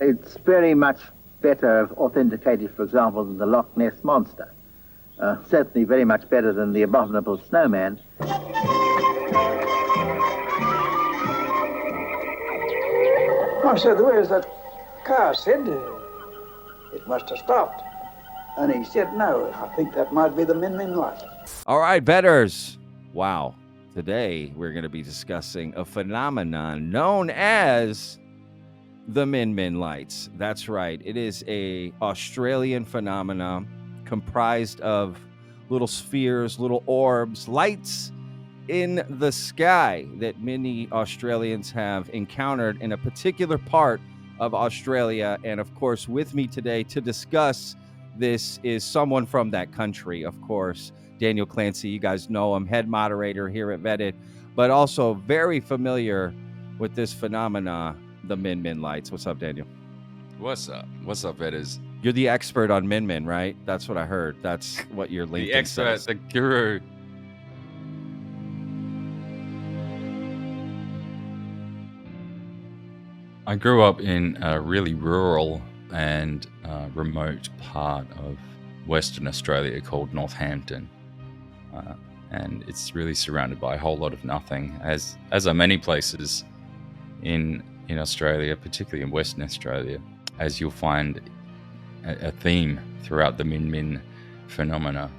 It's very much better authenticated, for example, than the Loch Ness Monster. Certainly very much better than the abominable snowman. I said, where's that car? Said it must have stopped. And he said, no, I think that might be the Min Min light. All right, betters. Wow. Today, we're going to be discussing a phenomenon known as the Min Min lights. That's right. It is a Australian phenomenon comprised of little spheres, little orbs, lights in the sky that many Australians have encountered in a particular part of Australia. And of course, with me today to discuss this is someone from that country, of course, Daniel Clancy. You guys know him, head moderator here at Vetted, but also very familiar with this phenomena, the Min Min lights. What's up, Daniel? What's up? What's up, Vetters? You're the expert on Min Min, right? That's what I heard. That's what your LinkedIn The expert, says. the guru. I grew up in a really rural and remote part of Western Australia called Northampton. And it's really surrounded by a whole lot of nothing, as are many places in Australia, particularly in Western Australia, as you'll find a theme throughout the Min Min phenomena,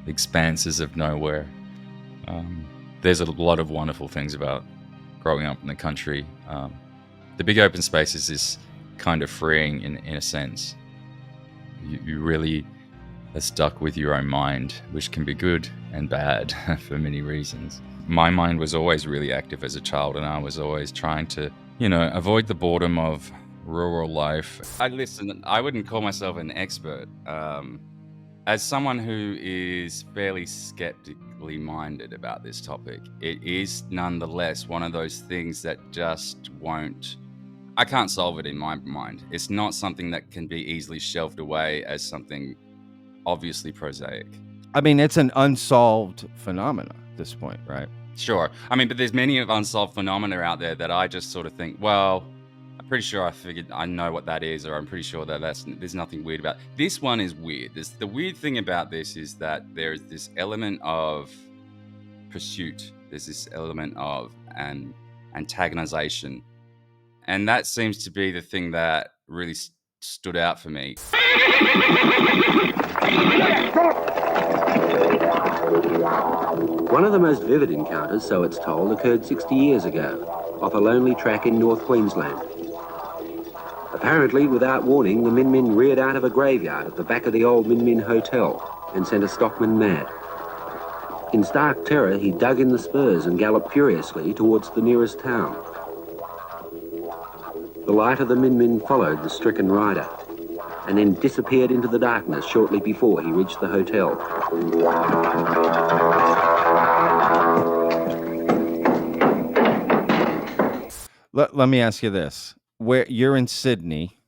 the expanses of nowhere. There's a lot of wonderful things about growing up in the country. The big open spaces is kind of freeing in a sense. You really are stuck with your own mind, which can be good and bad for many reasons. My mind was always really active as a child, and I was always trying to, avoid the boredom of rural life. I wouldn't call myself an expert. As someone who is fairly skeptically minded about this topic, it is nonetheless one of those things that just I can't solve it in my mind. It's not something that can be easily shelved away as something obviously prosaic. I mean, it's an unsolved phenomenon at this point, right? Sure. I mean, but there's many of unsolved phenomena out there that I just sort of think, well, I'm pretty sure I know what that is, or I'm pretty sure that there's nothing weird about it. This one is weird. The weird thing about this is that there's this element of pursuit. There's this element of antagonization. And that seems to be the thing that really stood out for me. One of the most vivid encounters, so it's told, occurred 60 years ago, off a lonely track in North Queensland. Apparently, without warning, the Min Min reared out of a graveyard at the back of the old Min Min Hotel and sent a stockman mad. In stark terror, he dug in the spurs and galloped furiously towards the nearest town. The light of the Min Min followed the stricken rider and then disappeared into the darkness shortly before he reached the hotel. Let me ask you this. Where you're in Sydney,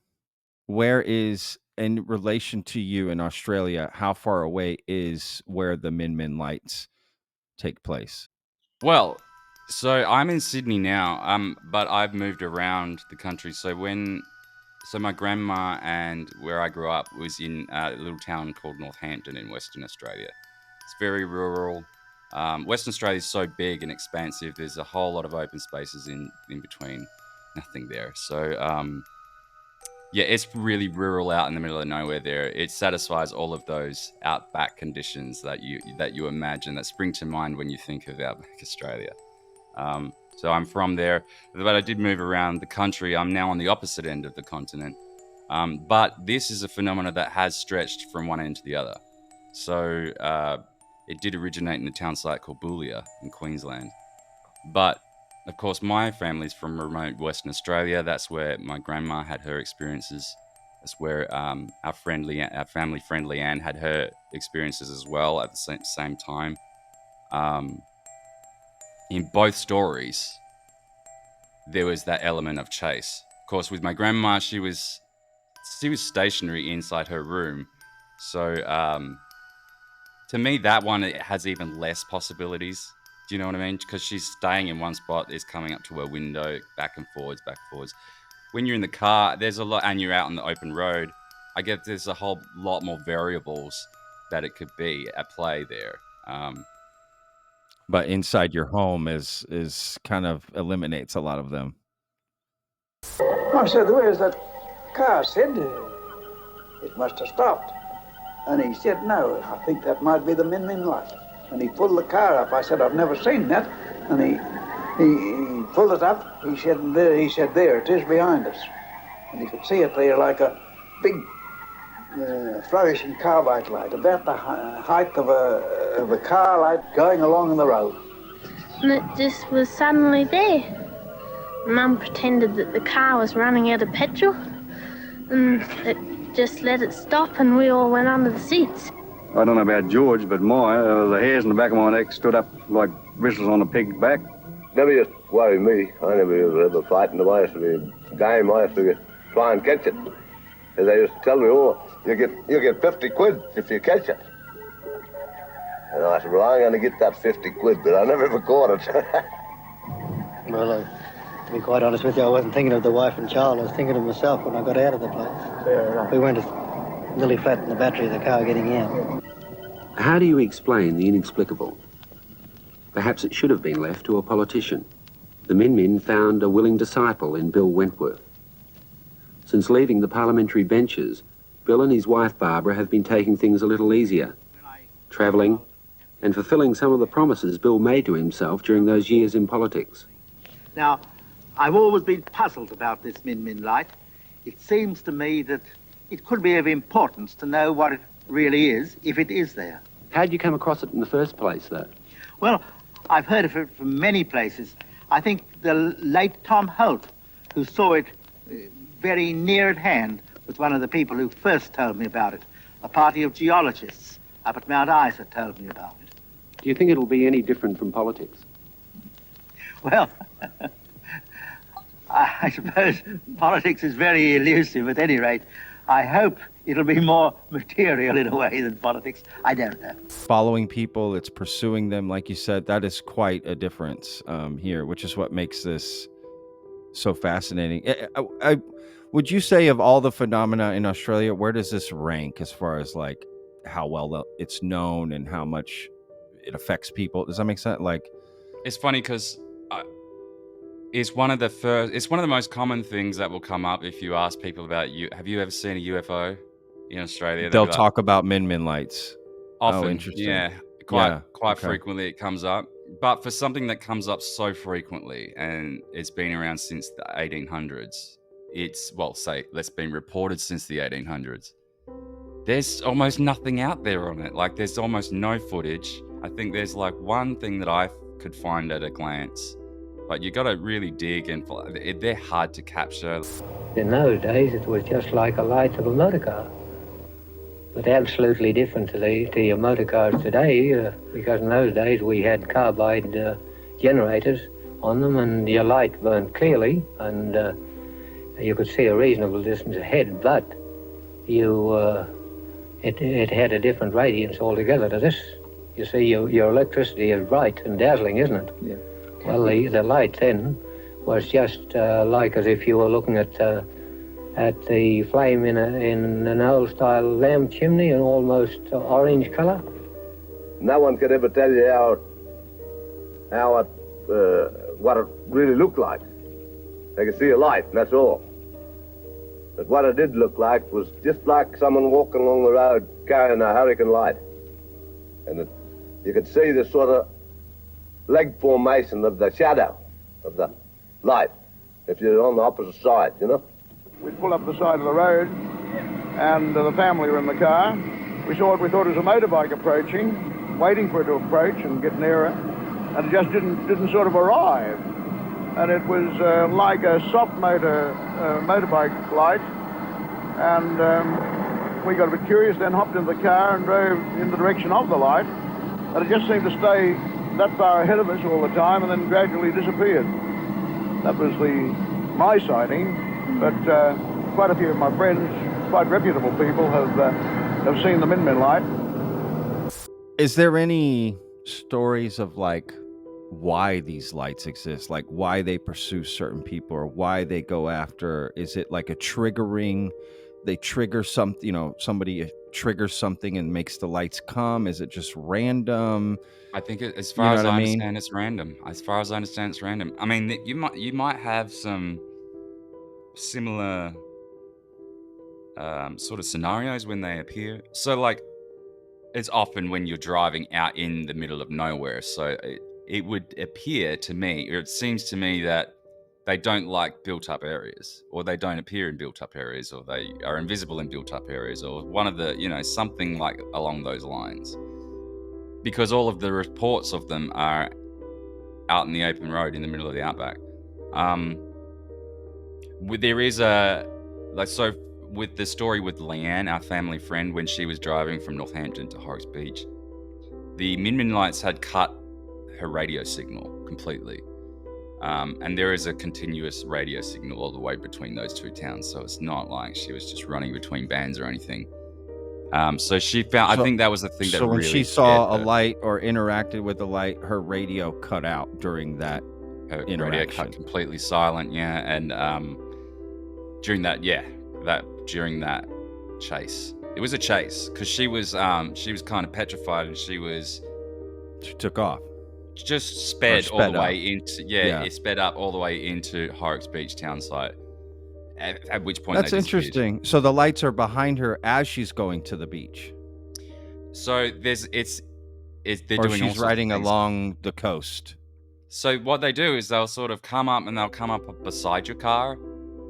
where is, in relation to you in Australia, how far away is where the Min Min lights take place? Well, so I'm in Sydney now, but I've moved around the country. So my grandma and where I grew up was in a little town called Northampton in Western Australia. It's very rural. Western Australia is so big and expansive. There's a whole lot of open spaces in between. Nothing there. So yeah, it's really rural out in the middle of nowhere there. It satisfies all of those outback conditions that you imagine, that spring to mind when you think of outback Australia. So I'm from there, but I did move around the country. I'm now on the opposite end of the continent. But this is a phenomenon that has stretched from one end to the other. So it did originate in a town site called Boulia in Queensland. But of course, my family's from remote Western Australia. That's where my grandma had her experiences. That's where our family friend Leanne had her experiences as well at the same time. In both stories, there was that element of chase. Of course, with my grandma, she was stationary inside her room. So to me, that one, it has even less possibilities. Do you know what I mean? Because she's staying in one spot, is coming up to her window, back and forwards. when you're in the car, there's a lot, and you're out on the open road, I guess there's a whole lot more variables that it could be at play there. But inside your home is kind of eliminates a lot of them. I said, where's that car? Said it must have stopped. And he said, no, I think that might be the Min Min light. And he pulled the car up. I said, I've never seen that. And he pulled it up. He said, there it is behind us. And you could see it there like a big fluorescent carbide light, about the height of a car light going along the road. And it just was suddenly there. Mum pretended that the car was running out of petrol, and it just let it stop, and we all went under the seats. I don't know about George, but the hairs in the back of my neck stood up like bristles on a pig's back. Never used to worry me. I never used to ever fighting them. I used to be a game. I used to try and catch it. And they used to tell me, oh, you get 50 quid if you catch it. And I said, well, I'm going to get that 50 quid, but I never ever caught it. Well, to be quite honest with you, I wasn't thinking of the wife and child. I was thinking of myself when I got out of the place. Yeah, right. We went nearly flat in the battery of the car getting in. How do you explain the inexplicable? Perhaps it should have been left to a politician. The Min Min found a willing disciple in Bill Wentworth. Since leaving the parliamentary benches, Bill and his wife Barbara have been taking things a little easier, travelling and fulfilling some of the promises Bill made to himself during those years in politics. Now, I've always been puzzled about this Min Min light. It seems to me that it could be of importance to know what it really is, if it is there. How'd you come across it in the first place, though? Well, I've heard of it from many places. I think the late Tom Holt, who saw it very near at hand, was one of the people who first told me about it. A party of geologists up at Mount Isa told me about it. Do you think it'll be any different from politics? Well, I suppose politics is very elusive. At any rate, I hope it'll be more material in a way than politics. I don't know. Following people, it's pursuing them, like you said. That is quite a difference here, which is what makes this so fascinating. Would you say of all the phenomena in Australia, where does this rank as far as like how well it's known and how much it affects people? Does that make sense? Like, it's funny because it's one of the most common things that will come up if you ask people about have you ever seen a UFO in Australia? They'll talk about Min Min lights. Often, oh, interesting. Yeah, quite frequently it comes up. But for something that comes up so frequently and it's been around since the 1800s, that's been reported since the 1800s, there's almost nothing out there on it. Like, there's almost no footage. I think there's like one thing that I could find at a glance, but you got to really dig, and they're hard to capture. In those days, it was just like the lights of a motor car, but absolutely different to your motor cars today, because in those days we had carbide generators on them, and your light burned clearly, and you could see a reasonable distance ahead, but it had a different radiance altogether to this. You see, your electricity is bright and dazzling, isn't it? Yeah. Well, the light then was just like as if you were looking at the flame in an old-style lamp chimney, an almost orange colour. No one could ever tell you what it really looked like. They could see a light, and that's all. But what it did look like was just like someone walking along the road carrying a hurricane light. And you could see the sort of leg formation of the shadow of the light if you're on the opposite side, you know. We pulled up the side of the road, and the family were in the car. We thought it was a motorbike approaching, waiting for it to approach and get nearer, and it just didn't sort of arrive. And it was like a soft motorbike light, and we got a bit curious, then hopped in the car and drove in the direction of the light, and it just seemed to stay that far ahead of us all the time and then gradually disappeared. That was my sighting, but quite a few of my friends, quite reputable people, have seen the Min Min light. Is there any stories of like why these lights exist, like why they pursue certain people or why they go after. Is it like a triggering? They trigger something, somebody triggers something and makes the lights come. Is it just random? I think as You far know as what I I mean? understand, it's random. As far as I understand, it's random. I mean, you might have some similar sort of scenarios when they appear. So like, it's often when you're driving out in the middle of nowhere. So it would appear to me, or it seems to me, that they don't like built-up areas, or they don't appear in built-up areas, or they are invisible in built-up areas, or one of the, something like along those lines. Because all of the reports of them are out in the open road in the middle of the outback. There is with the story with Leanne, our family friend, when she was driving from Northampton to Horrocks Beach, the Min Min lights had cut her radio signal completely. And there is a continuous radio signal all the way between those two towns, so it's not like she was just running between bands or anything. So she found, I think that was the thing that So when really she saw a scared her. light or interacted with the light, her radio cut out during that Her radio interaction. cut completely silent, yeah, and during that chase, it was a chase because she was kind of petrified, and she took off, just sped all the up. way into it sped up all the way into Horrocks Beach town site. At which point That's they disappeared. interesting. So the lights are behind her as she's going to the beach. So they're or doing she's riding along the coast. So what they do is they'll sort of come up beside your car,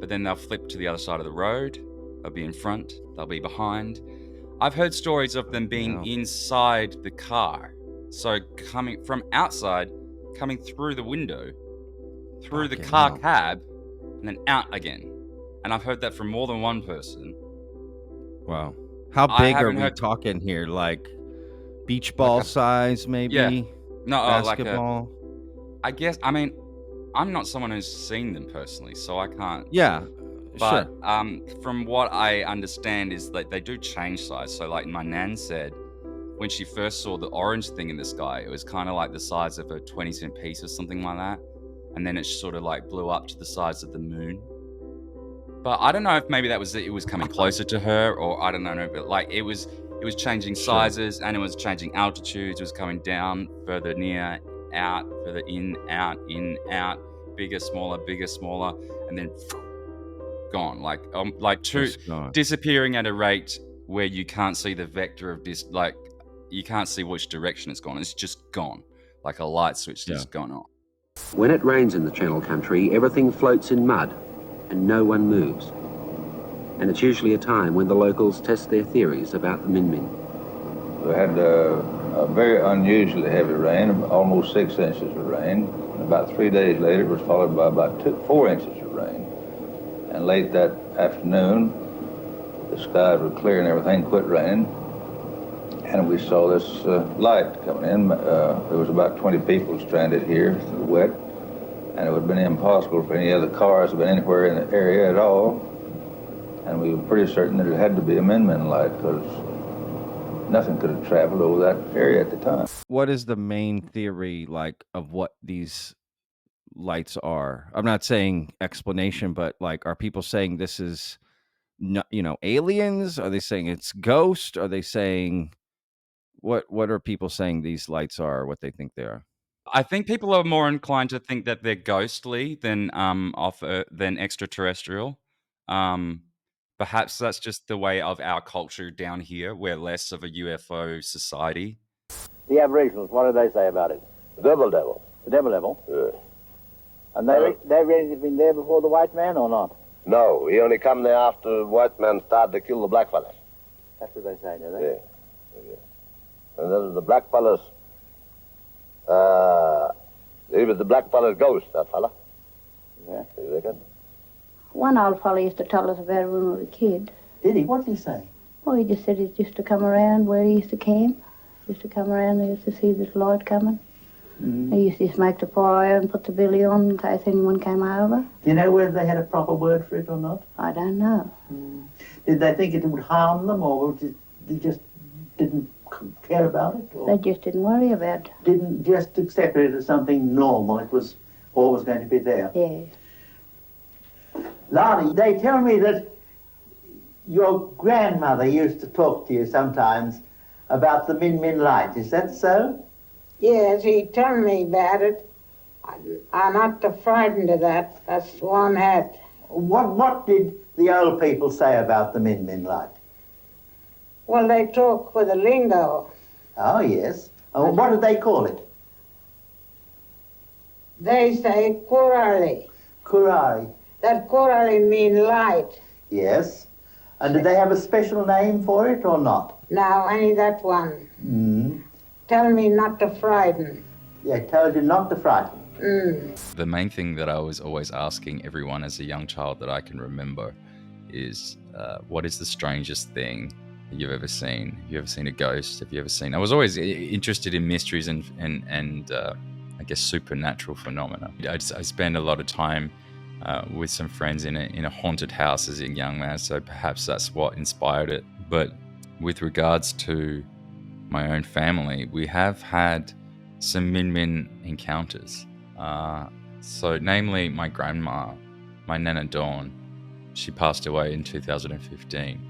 but then they'll flip to the other side of the road. They'll be in front, they'll be behind. I've heard stories of them being inside the car. So coming from outside, coming through the window, through the car cab, and then out again. And I've heard that from more than one person. Wow. How big are we talking here? Like beach ball size, maybe? Yeah. No, basketball? I guess, I mean, I'm not someone who's seen them personally, so I can't. Yeah, but, sure. From what I understand is that they do change size. So like my nan said, when she first saw the orange thing in the sky, it was kind of like the size of a 20-cent piece or something like that. And then it sort of like blew up to the size of the moon. But I don't know if maybe it was coming closer to her, or I don't know, but like it was changing sizes, and it was changing altitudes. It was coming down, further near, out, further in, out, bigger, smaller, and then gone. Disappearing at a rate where you can't see the vector of this, like you can't see which direction it's gone. It's just gone, like a light switch that's gone off. When it rains in the Channel Country, everything floats in mud and no one moves. And it's usually a time when the locals test their theories about the Min Min. We had a very unusually heavy rain, almost 6 inches of rain. And about 3 days later, it was followed by about 4 inches of rain. And late that afternoon, the skies were clear and everything quit raining. And we saw this light coming in. There was about 20 people stranded here in the wet. And it would have been impossible for any other cars to have been anywhere in the area at all. And we were pretty certain that it had to be a Min Min light, because nothing could have traveled over that area at the time. What is the main theory, like, of what these lights are? I'm not saying explanation, but like, are people saying this is, aliens? Are they saying it's ghost? Are they saying what are people saying these lights are, what they think they are? I think people are more inclined to think that they're ghostly than than extraterrestrial. Perhaps that's just the way of our culture down here. We're less of a UFO society. The Aboriginals, what do they say about it? The devil. The devil? Yeah. And they really have been there before the white man or not? No, he only come there after the white man started to kill the black fellas. That's what they say, do they? Yeah. And then the black fellas, he was the black fella's ghost, that fella. Yeah. You reckon? One old fellow used to tell us about it when we were a kid. Did he? What did he say? Well, he just said he used to come around where he used to camp. He used to come around and he used to see this light coming. Mm. He used to smoke the fire and put the billy on in case anyone came over. Do you know whether they had a proper word for it or not? I don't know. Mm. Did they think it would harm them, or they just didn't care about it? Or They just didn't worry about it. didn't just accept it as something normal? It was always going to be there. Yes. Lani, they tell me that your grandmother used to talk to you sometimes about the Min Min light. Is that so? Yes, he told me about it. I'm not too frightened of that. That's one hat. What did the old people say about the Min Min light? Well, they talk with a lingo. Oh, yes. Oh, what did they call it? They say kurari. Kurari. That kurari means light. Yes. And did they have a special name for it or not? No, only that one. Mm. Tell me not to frighten. Yeah, told you not to frighten. The main thing that I was always asking everyone as a young child that I can remember is, what is the strangest thing that you've ever seen? Have you ever seen a ghost? Have you ever seen... I was always interested in mysteries and I guess supernatural phenomena. I spent a lot of time with some friends in a haunted house as a young man, so perhaps that's what inspired it. But with regards to my own family, we have had some Min Min encounters. So namely my grandma, my Nana Dawn, she passed away in 2015.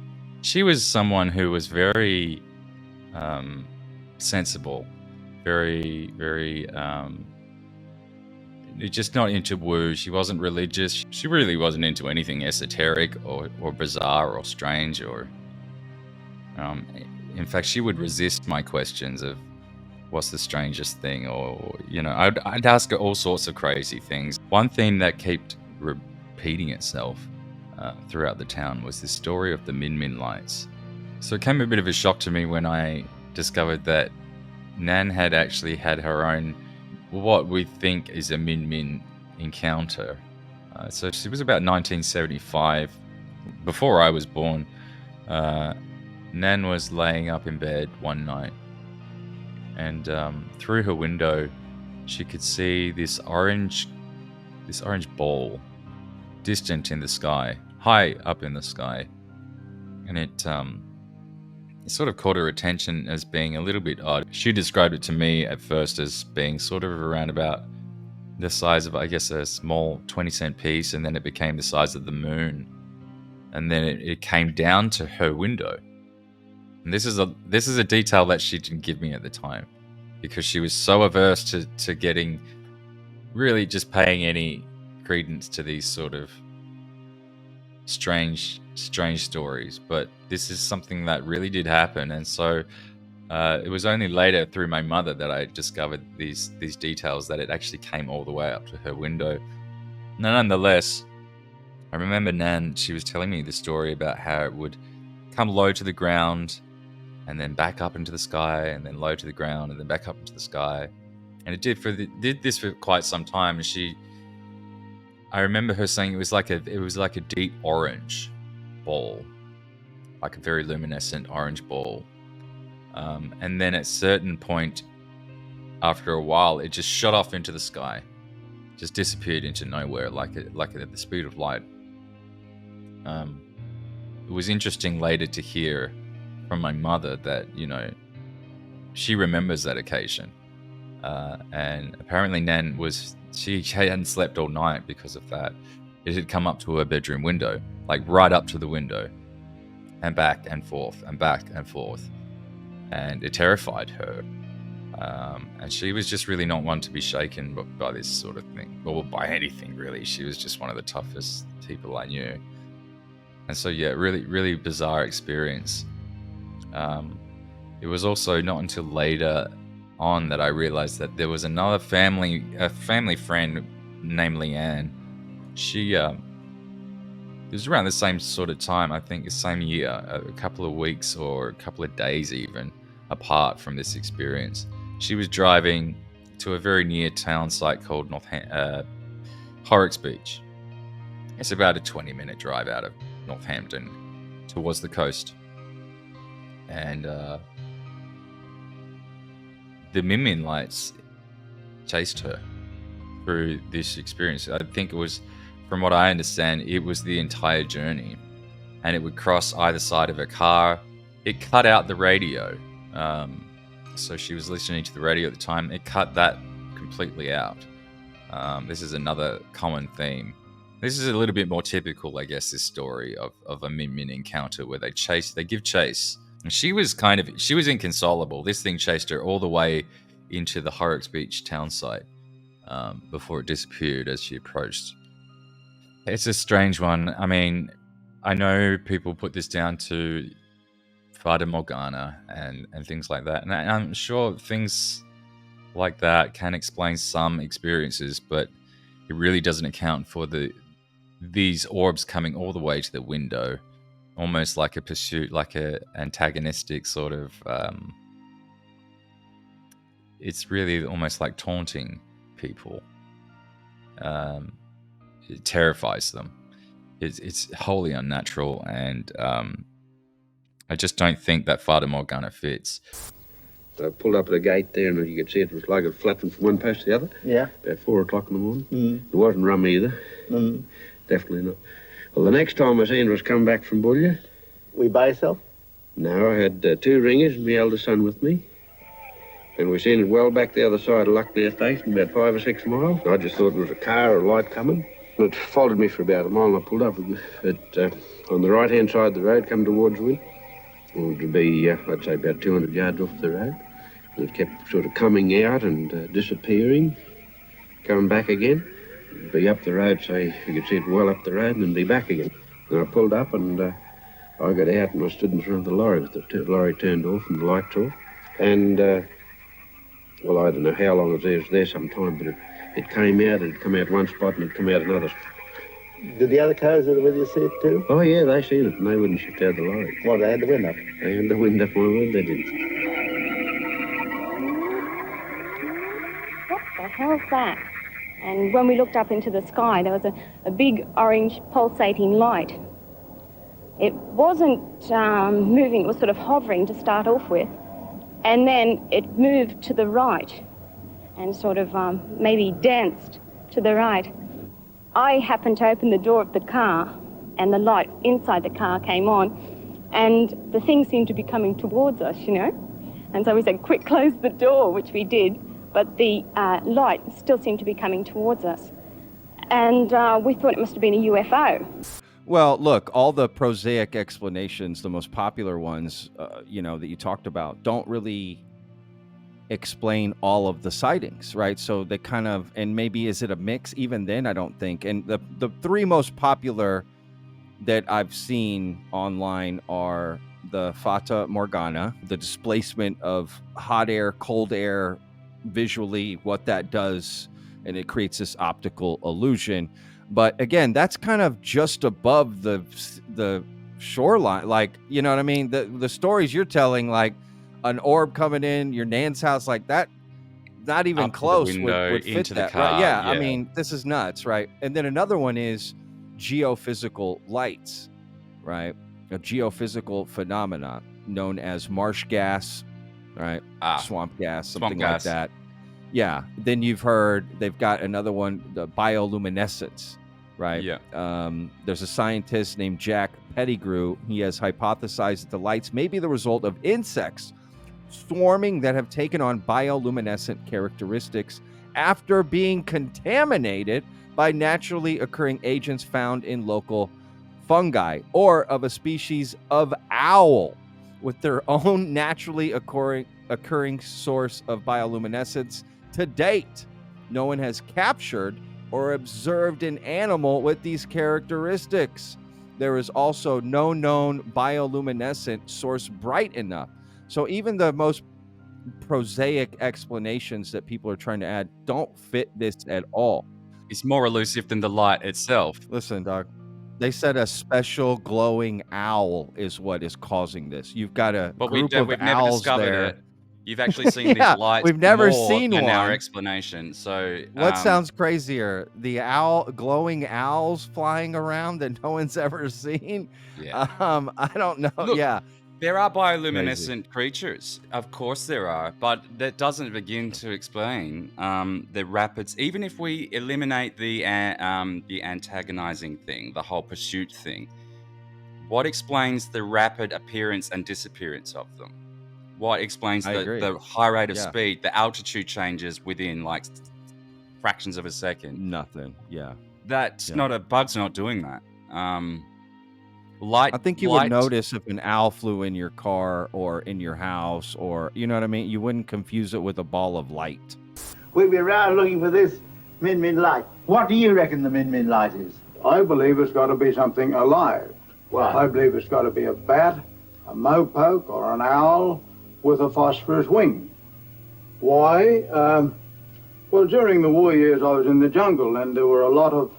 She was someone who was very sensible, very just not into woo. She wasn't religious. She really wasn't into anything esoteric or bizarre or strange or... in fact, she would resist my questions of what's the strangest thing, or, you know, I'd ask her all sorts of crazy things. One thing that kept repeating itself throughout the town was this story of the Min Min lights. So it came a bit of a shock to me when I discovered that Nan had actually had her own, what we think is a Min Min encounter. So she was about 1975, before I was born. Nan was laying up in bed one night, and through her window, she could see this orange ball, distant in the sky, high up in the sky, and it sort of caught her attention as being a little bit odd. She described it to me at first as being sort of around about the size of, I guess, a small 20-cent piece, and then it became the size of the moon, and then it came down to her window. And this is a detail that she didn't give me at the time, because she was so averse to getting, really just paying any credence to these sort of strange stories. But this is something that really did happen, and so it was only later through my mother that I discovered these details, that it actually came all the way up to her window. Nonetheless, I remember Nan, she was telling me the story about how it would come low to the ground and then back up into the sky, and then low to the ground and then back up into the sky. And it did this for quite some time. And I remember her saying it was like a deep orange ball, like a very luminescent orange ball. And then at a certain point, after a while, it just shot off into the sky, just disappeared into nowhere, like at the speed of light. It was interesting later to hear from my mother that, you know, she remembers that occasion. And apparently Nan she hadn't slept all night because of that. It had come up to her bedroom window, like right up to the window, and back and forth and back and forth. And it terrified her. And she was just really not one to be shaken by this sort of thing, or by anything really. She was just one of the toughest people I knew. And so, yeah, really, really bizarre experience. It was also not until later on that I realized that there was a family friend named Leanne. It was around the same sort of time, I think the same year, a couple of weeks or a couple of days even apart from this experience. She was driving to a very near town site called Horrocks Beach. It's about a 20-minute drive out of Northampton towards the coast. And the Min Min lights chased her through this experience. I think it was, from what I understand, it was the entire journey. And it would cross either side of her car. It cut out the radio. So she was listening to the radio at the time. It cut that completely out. This is another common theme. This is a little bit more typical, I guess, this story of a Min encounter where they give chase. And she was inconsolable. This thing chased her all the way into the Horrocks Beach town site before it disappeared as she approached. It's a strange one. I mean, I know people put this down to Fata Morgana and things like that. And I'm sure things like that can explain some experiences, but it really doesn't account for these orbs coming all the way to the window, almost like a pursuit, like a antagonistic sort of. It's really almost like taunting people. It terrifies them. It's wholly unnatural, and I just don't think that Fata Morgana fits. I pulled up at the gate there, and you could see it was like it was flapping from one post to the other. Yeah. About 4 o'clock in the morning. Mm. It wasn't rum either. Mm. Definitely not. Well, the next time I seen it was come back from Bullia. We by yourself? No, I had 2 ringers and my eldest son with me. And we seen it well back the other side of Lucknare Station, about 5 or 6 miles. I just thought it was a car or a light coming. It followed me for about a mile, and I pulled up. On the right-hand side of the road, come towards me. It would be, I'd say, about 200 yards off the road. And it kept sort of coming out and disappearing, coming back again. It'd be up the road, so you could see it well up the road, and then be back again. And I pulled up, and I got out, and I stood in front of the lorry with the lorry turned off and the lights off. And, well, I don't know how long it was there some time, but it came out. It'd come out one spot, and it'd come out another spot. Did the other cars that were with you see it too? Oh, yeah, they seen it, and they wouldn't shift out the lorry. Well, they had the wind up. They had the wind up, my word, they did. What the hell's that? And when we looked up into the sky, there was a big orange pulsating light. It wasn't moving, it was sort of hovering to start off with. And then it moved to the right and sort of maybe danced to the right. I happened to open the door of the car, and the light inside the car came on, and the thing seemed to be coming towards us, you know. And so we said, quick, close the door, which we did, but the light still seemed to be coming towards us. And we thought it must have been a UFO. Well, look, all the prosaic explanations, the most popular ones, that you talked about, don't really explain all of the sightings, right? So they kind of, and maybe is it a mix? Even then, I don't think. And the 3 most popular that I've seen online are the Fata Morgana, the displacement of hot air, cold air, visually, what that does, and it creates this optical illusion. But again, that's kind of just above the shoreline. Like, you know what I mean? The stories you're telling, like an orb coming in your nan's house like that, not even close would fit into that. the car. Right? Yeah, I mean, this is nuts, right? And then another one is geophysical lights, right? A geophysical phenomena known as marsh gas, right? Swamp gas, something like that. Yeah. Then you've heard they've got another one, the bioluminescence, right? Yeah. There's a scientist named Jack Pettigrew. He has hypothesized that the lights may be the result of insects swarming that have taken on bioluminescent characteristics after being contaminated by naturally occurring agents found in local fungi, or of a species of owl with their own naturally occurring source of bioluminescence. To date, no one has captured or observed an animal with these characteristics. There is also no known bioluminescent source bright enough. So even the most prosaic explanations that people are trying to add don't fit this at all. It's more elusive than the light itself. Listen, dog. They said a special glowing owl is what is causing this. You've got a group of we've never owls discovered there. it. You've actually seen these lights we've never more seen than our one. explanation. So What sounds crazier? The glowing owls flying around that no one's ever seen? Yeah. I don't know. Look, yeah. There are bioluminescent creatures. Of course there are. But that doesn't begin to explain the rapids. Even if we eliminate the antagonizing thing, the whole pursuit thing, what explains the rapid appearance and disappearance of them? what explains I agree. the high rate of Yeah. speed, the altitude changes within like fractions of a second. Nothing. Yeah. That's Yeah. not a bug's not doing that. Light. I think you would notice if an owl flew in your car or in your house, or you know what I mean. You wouldn't confuse it with a ball of light. We'll be around looking for this Min Min light. What do you reckon the Min Min light is? I believe it's got to be something alive. Why? I believe it's got to be a bat, a mopoke, or an owl with a phosphorus wing. Why? Well, during the war years, I was in the jungle, and there were a lot of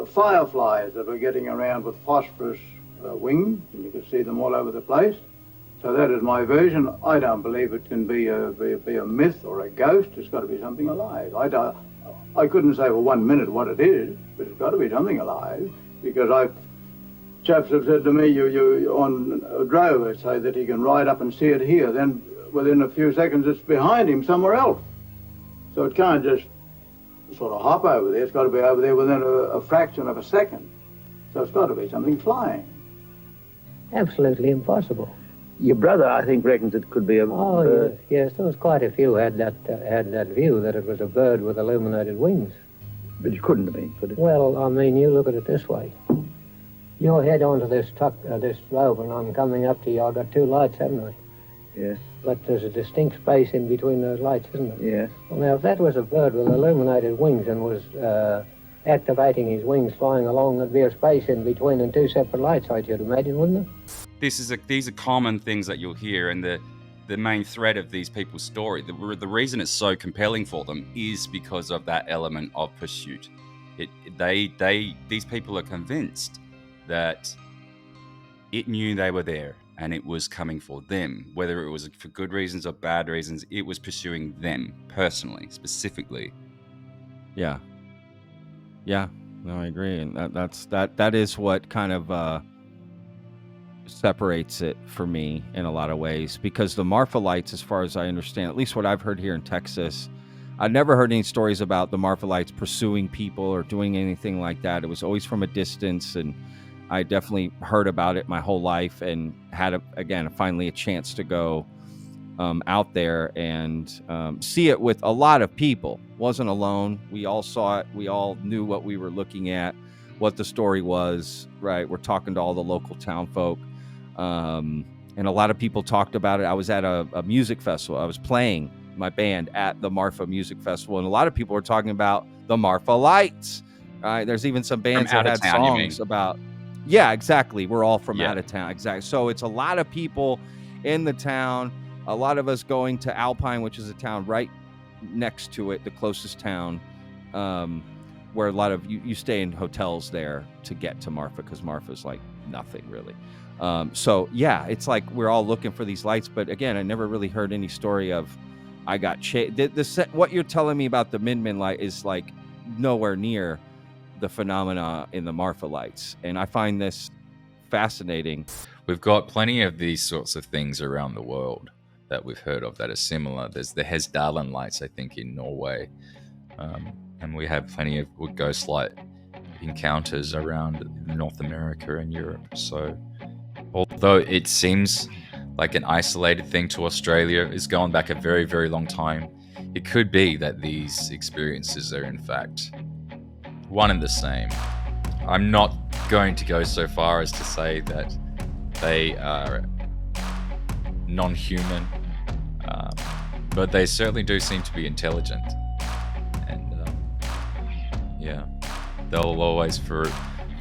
fireflies that were getting around with phosphorus wings, and you could see them all over the place. So that is my version. I don't believe it can be a myth or a ghost. It's got to be something alive. I couldn't say for 1 minute what it is, but it's got to be something alive, because chaps have said to me, you on a drover, say that he can ride up and see it here, then within a few seconds it's behind him somewhere else. So it can't just sort of hop over there. It's got to be over there within a fraction of a second. So it's got to be something flying. Absolutely impossible. Your brother, I think, reckons it could be a bird. Yes, there was quite a few had that view that it was a bird with illuminated wings. But it couldn't have been, could it? Well, I mean, you look at it this way. You head onto this rover, and I'm coming up to you. I've got two lights, haven't I? Yeah. But there's a distinct space in between those lights, isn't there? Yeah. Well, now, if that was a bird with illuminated wings and was activating his wings flying along, there'd be a space in between and two separate lights, I should imagine, wouldn't there? These are common things that you'll hear, and the main thread of these people's story, the reason it's so compelling for them is because of that element of pursuit. These people are convinced that it knew they were there and it was coming for them, whether it was for good reasons or bad reasons. It was pursuing them personally, specifically. Yeah. No, I agree, and that is what kind of separates it for me in a lot of ways, because the Marfa lights, as far as I understand, at least what I've heard here in Texas, I've never heard any stories about the Marfa lights pursuing people or doing anything like that. It was always from a distance, and I definitely heard about it my whole life, and had finally a chance to go out there and see it with a lot of people. Wasn't alone. We all saw it. We all knew what we were looking at, what the story was, right? We're talking to all the local town folk. And a lot of people talked about it. I was at a music festival. I was playing my band at the Marfa Music Festival, and a lot of people were talking about the Marfa lights. Right? There's even some bands that had songs about. Yeah, exactly. We're all from out of town. Exactly. So it's a lot of people in the town. A lot of us going to Alpine, which is a town right next to it, the closest town, where a lot of you stay in hotels there to get to Marfa, because Marfa's like nothing really. So yeah, it's like we're all looking for these lights, but again, I never really heard any story of I got what you're telling me about the Min Min light is like nowhere near the phenomena in the Marfa lights, and I find this fascinating. We've got plenty of these sorts of things around the world that we've heard of that are similar. There's the Hesdalen lights, I think, in Norway, and we have plenty of ghost light encounters around North America and Europe. So although it seems like an isolated thing to Australia, is going back a very, very long time, it could be that these experiences are in fact one and the same. I'm not going to go so far as to say that they are non-human, but they certainly do seem to be intelligent, and they'll always for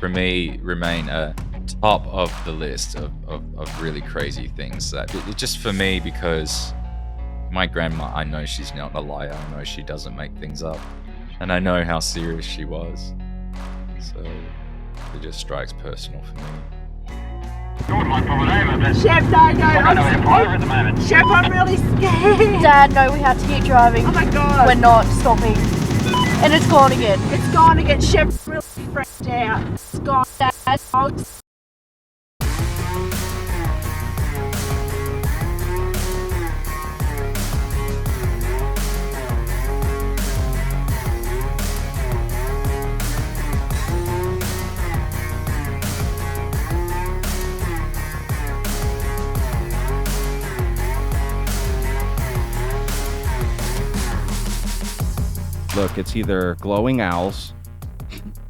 me remain a top of the list of really crazy things. That it just for me, because my grandma, I know she's not a liar. I know she doesn't make things up, and I know how serious she was. So it just strikes personal for me. Chef, no. Chef, I'm really scared. Dad, no, we have to keep driving. Oh my God. We're not stopping. And it's gone again. It's gone again. Chef, really freaked out. It's gone. Dad, Look, it's either glowing owls,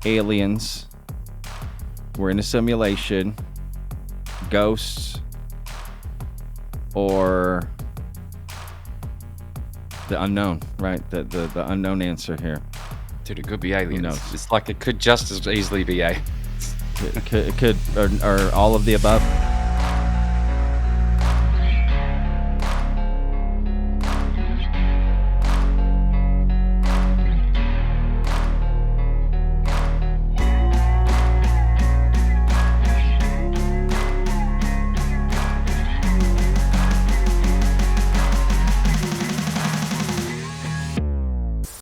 aliens, we're in a simulation, ghosts, or the unknown, right? The unknown answer here. Dude, it could be aliens. It's like it could just as easily be aliens. It could or all of the above.